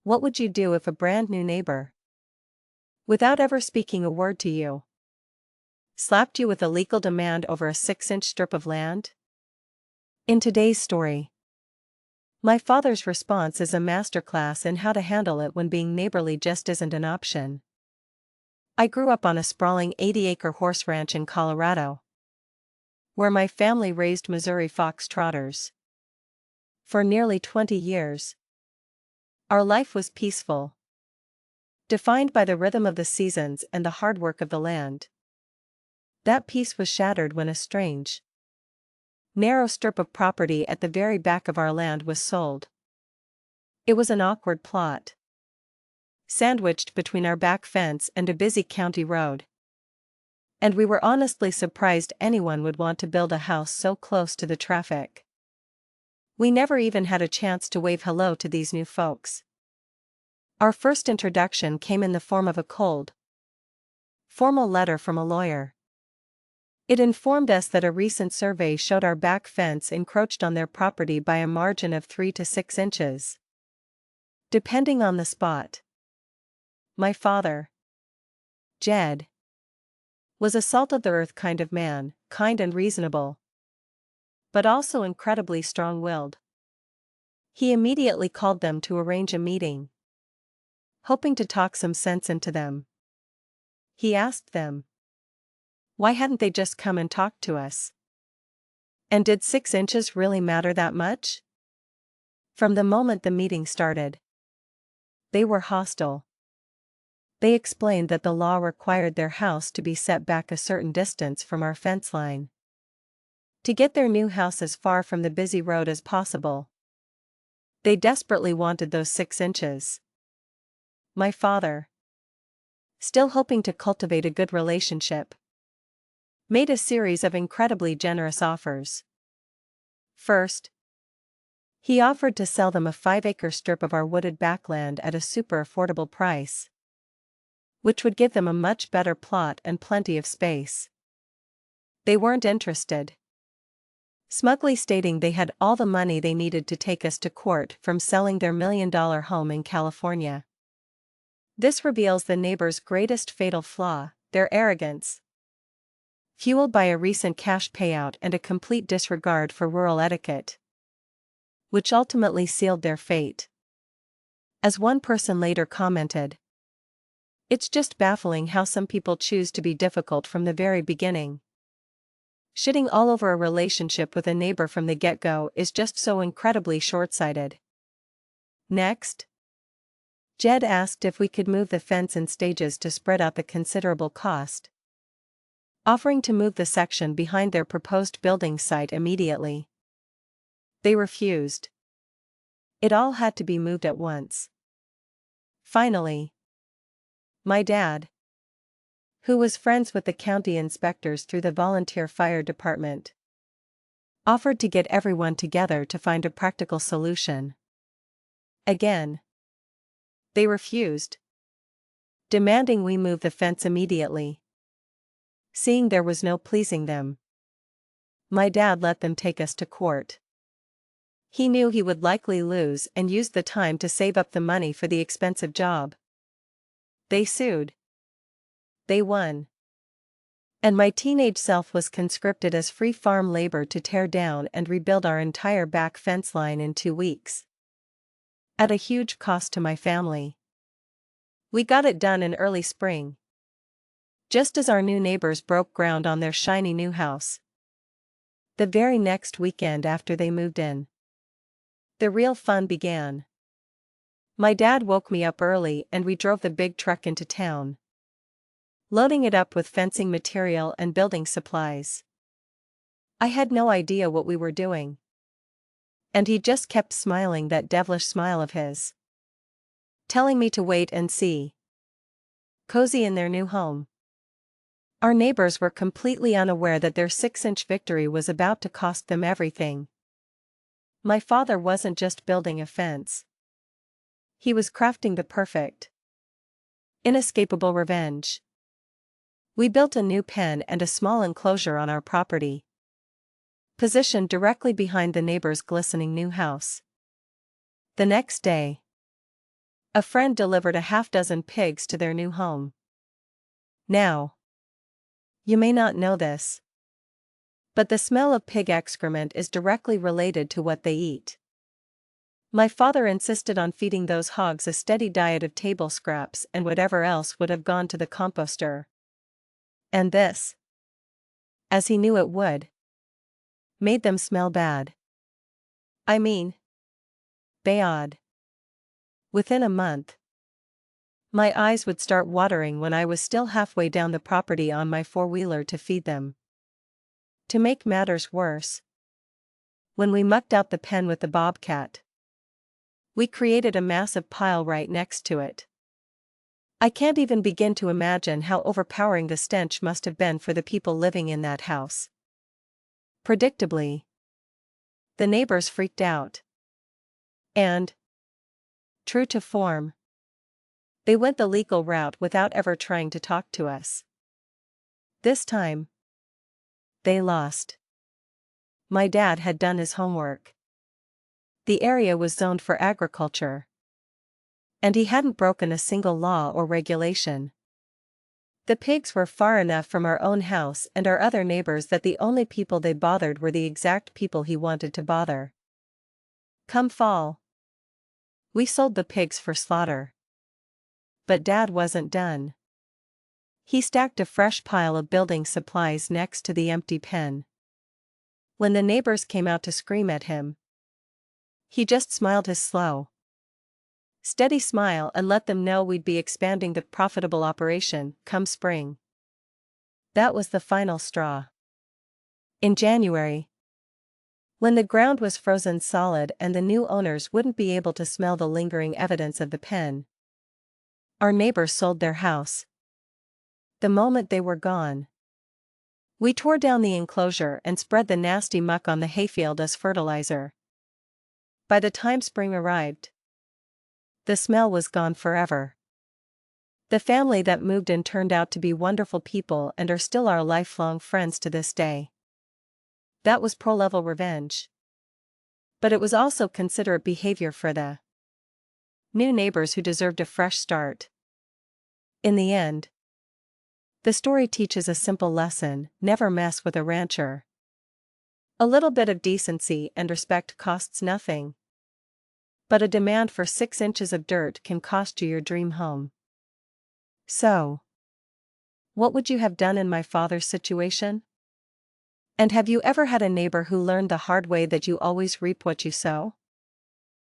What would you do if a brand new neighbor, without ever speaking a word to you, slapped you with a legal demand over a 6-inch strip of land? In today's story, my father's response is a masterclass in how to handle it when being neighborly just isn't an option. I grew up on a sprawling 80-acre horse ranch in Colorado, where my family raised Missouri fox trotters. For nearly 20 years, our life was peaceful, defined by the rhythm of the seasons and the hard work of the land. That peace was shattered when a strange, narrow strip of property at the very back of our land was sold. It was an awkward plot, sandwiched between our back fence and a busy county road. And we were honestly surprised anyone would want to build a house so close to the traffic. We never even had a chance to wave hello to these new folks. Our first introduction came in the form of a cold, formal letter from a lawyer. It informed us that a recent survey showed our back fence encroached on their property by a margin of 3 to 6 inches, depending on the spot. My father, Jed, was a salt-of-the-earth kind of man, kind and reasonable, but also incredibly strong-willed. He immediately called them to arrange a meeting, hoping to talk some sense into them. He asked them, why hadn't they just come and talked to us? And did 6 inches really matter that much? From the moment the meeting started, they were hostile. They explained that the law required their house to be set back a certain distance from our fence line, to get their new house as far from the busy road as possible. They desperately wanted those 6 inches. My father, still hoping to cultivate a good relationship, made a series of incredibly generous offers. First, he offered to sell them a 5-acre strip of our wooded backland at a super affordable price, which would give them a much better plot and plenty of space. They weren't interested, smugly stating they had all the money they needed to take us to court from selling their $1 million home in California. This reveals the neighbor's greatest fatal flaw, their arrogance, fueled by a recent cash payout and a complete disregard for rural etiquette, which ultimately sealed their fate. As one person later commented, "It's just baffling how some people choose to be difficult from the very beginning. Shitting all over a relationship with a neighbor from the get-go is just so incredibly short-sighted." Next, Jed asked if we could move the fence in stages to spread out the considerable cost, offering to move the section behind their proposed building site immediately. They refused. It all had to be moved at once. Finally, my dad, who was friends with the county inspectors through the volunteer fire department, offered to get everyone together to find a practical solution. Again, they refused, demanding we move the fence immediately. Seeing there was no pleasing them, my dad let them take us to court. He knew he would likely lose and used the time to save up the money for the expensive job. They sued. They won. And my teenage self was conscripted as free farm labor to tear down and rebuild our entire back fence line in 2 weeks. At a huge cost to my family. We got it done in early spring, just as our new neighbors broke ground on their shiny new house. The very next weekend after they moved in, the real fun began. My dad woke me up early and we drove the big truck into town, loading it up with fencing material and building supplies. I had no idea what we were doing, and he just kept smiling that devilish smile of his, telling me to wait and see. Cozy in their new home. Our neighbors were completely unaware that their 6-inch victory was about to cost them everything. My father wasn't just building a fence. He was crafting the perfect, inescapable revenge. We built a new pen and a small enclosure on our property, positioned directly behind the neighbor's glistening new house. The next day, A friend delivered a half-dozen pigs to their new home. Now, you may not know this, but the smell of pig excrement is directly related to what they eat. My father insisted on feeding those hogs a steady diet of table scraps and whatever else would have gone to the composter. And this, as he knew it would, made them smell bad. I mean, bad. Within a month, my eyes would start watering when I was still halfway down the property on my four-wheeler to feed them. To make matters worse, when we mucked out the pen with the bobcat, we created a massive pile right next to it. I can't even begin to imagine how overpowering the stench must have been for the people living in that house. Predictably, the neighbors freaked out. And, true to form, they went the legal route without ever trying to talk to us. This time, they lost. My dad had done his homework. The area was zoned for agriculture, and he hadn't broken a single law or regulation. The pigs were far enough from our own house and our other neighbors that the only people they bothered were the exact people he wanted to bother. Come fall, we sold the pigs for slaughter. But Dad wasn't done. He stacked a fresh pile of building supplies next to the empty pen. When the neighbors came out to scream at him, he just smiled his slow, steady smile and let them know we'd be expanding the profitable operation come spring. That was the final straw. In January, when the ground was frozen solid and the new owners wouldn't be able to smell the lingering evidence of the pen, our neighbors sold their house. The moment they were gone, we tore down the enclosure and spread the nasty muck on the hayfield as fertilizer. By the time spring arrived, the smell was gone forever. The family that moved in turned out to be wonderful people and are still our lifelong friends to this day. That was pro-level revenge. But it was also considerate behavior for the new neighbors who deserved a fresh start. In the end, the story teaches a simple lesson: never mess with a rancher. A little bit of decency and respect costs nothing, but a demand for 6 inches of dirt can cost you your dream home. So, what would you have done in my father's situation? And have you ever had a neighbor who learned the hard way that you always reap what you sow?